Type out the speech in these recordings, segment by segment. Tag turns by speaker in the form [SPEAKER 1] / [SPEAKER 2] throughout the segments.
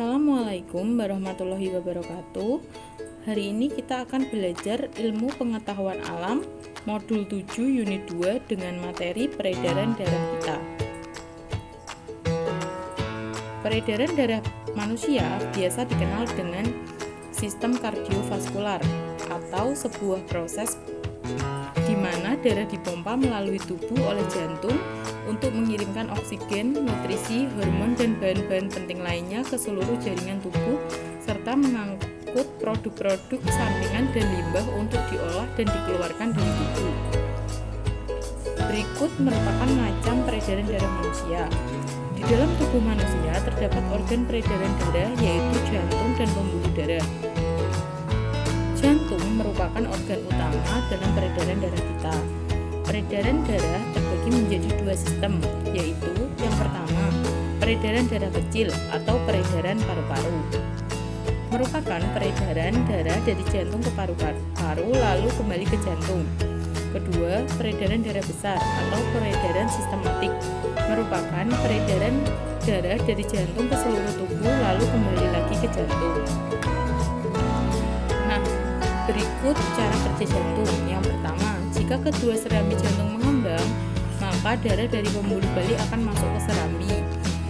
[SPEAKER 1] Assalamualaikum warahmatullahi wabarakatuh. Hari ini kita akan belajar ilmu pengetahuan alam modul 7 unit 2 dengan materi peredaran darah kita. Peredaran darah manusia biasa dikenal dengan sistem kardiovaskular atau sebuah proses di mana darah dipompa melalui tubuh oleh jantung untuk mengirimkan oksigen, nutrisi, hormon, dan bahan-bahan penting lainnya ke seluruh jaringan tubuh serta mengangkut produk-produk sampingan dan limbah untuk diolah dan dikeluarkan dari tubuh. Berikut merupakan macam peredaran darah manusia. Di dalam tubuh manusia terdapat organ peredaran darah yaitu jantung dan pembuluh darah. Jantung merupakan organ utama dalam peredaran darah kita. Peredaran darah terbagi menjadi dua sistem, yaitu yang pertama, peredaran darah kecil atau peredaran paru-paru. Merupakan peredaran darah dari jantung ke paru-paru lalu kembali ke jantung. Kedua, peredaran darah besar atau peredaran sistematik. Merupakan peredaran darah dari jantung ke seluruh tubuh lalu kembali lagi ke jantung. Nah, berikut cara kerja jantung. Yang pertama, jika kedua serambi jantung mengembang, maka darah dari pembuluh balik akan masuk ke serambi.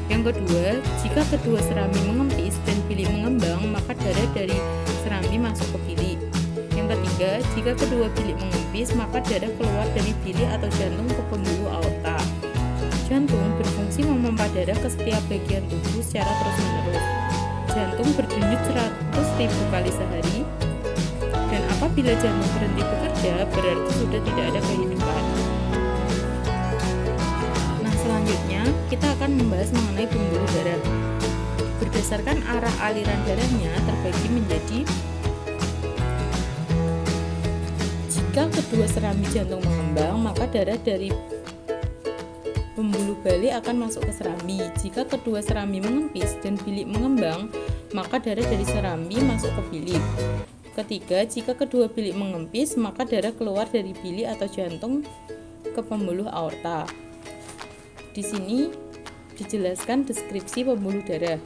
[SPEAKER 1] Yang kedua, jika kedua serambi mengempis dan bilik mengembang, maka darah dari serambi masuk ke bilik. Yang ketiga, jika kedua bilik mengempis, maka darah keluar dari bilik atau jantung ke pembuluh aorta. Jantung berfungsi memompa darah ke setiap bagian tubuh secara terus-menerus. Jantung berdenyut 100.000 kali sehari. Dan apabila jantung berhenti bekerja, berarti sudah tidak ada kehidupan. Nah, selanjutnya kita akan membahas mengenai pembuluh darah. Berdasarkan arah aliran darahnya terbagi menjadi: jika kedua serambi jantung mengembang, maka darah dari pembuluh balik akan masuk ke serambi. Jika kedua serambi mengempis dan bilik mengembang, maka darah dari serambi masuk ke bilik. Ketiga, jika kedua bilik mengempis, maka darah keluar dari bilik atau jantung ke pembuluh aorta. Di sini dijelaskan deskripsi pembuluh darah.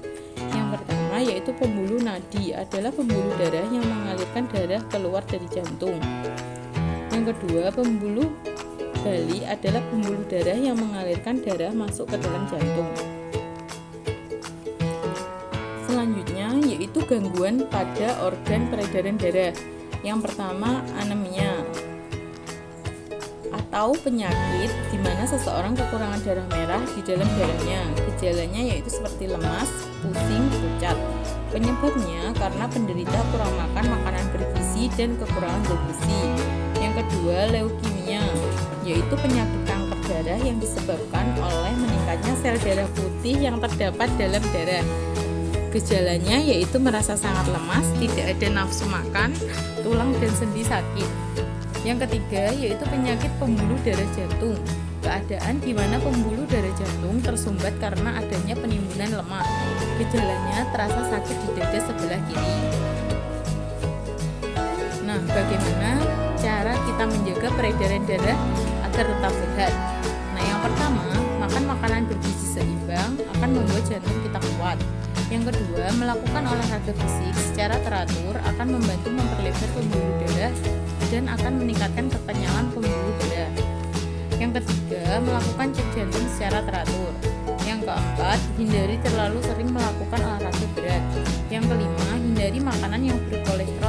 [SPEAKER 1] Yang pertama yaitu pembuluh nadi adalah pembuluh darah yang mengalirkan darah keluar dari jantung. Yang kedua, pembuluh balik adalah pembuluh darah yang mengalirkan darah masuk ke dalam jantung. Selanjutnya yaitu gangguan pada organ peredaran darah. Yang pertama, anemia atau penyakit di mana seseorang kekurangan darah merah di dalam darahnya. Gejalanya yaitu seperti lemas, pusing, pucat. Penyebabnya karena penderita kurang makan makanan bergizi dan kekurangan zat besi. Yang kedua, leukemia, yaitu penyakit kanker darah yang disebabkan oleh meningkatnya sel darah putih yang terdapat dalam darah. Gejalanya yaitu merasa sangat lemas, tidak ada nafsu makan, tulang dan sendi sakit. Yang ketiga yaitu penyakit pembuluh darah jantung, keadaan di mana pembuluh darah jantung tersumbat karena adanya penimbunan lemak. Gejalanya terasa sakit di dada sebelah kiri. Nah, bagaimana cara kita menjaga peredaran darah agar tetap sehat? Nah, yang pertama, makan makanan bergizi seimbang akan membuat jantung kita kuat. Yang kedua, melakukan olahraga fisik secara teratur akan membantu memperlebar pembuluh darah dan akan meningkatkan kekenyalan pembuluh darah. Yang ketiga, melakukan cek jantung secara teratur. Yang keempat, hindari terlalu sering melakukan olahraga berat. Yang kelima, hindari makanan yang berkolesterol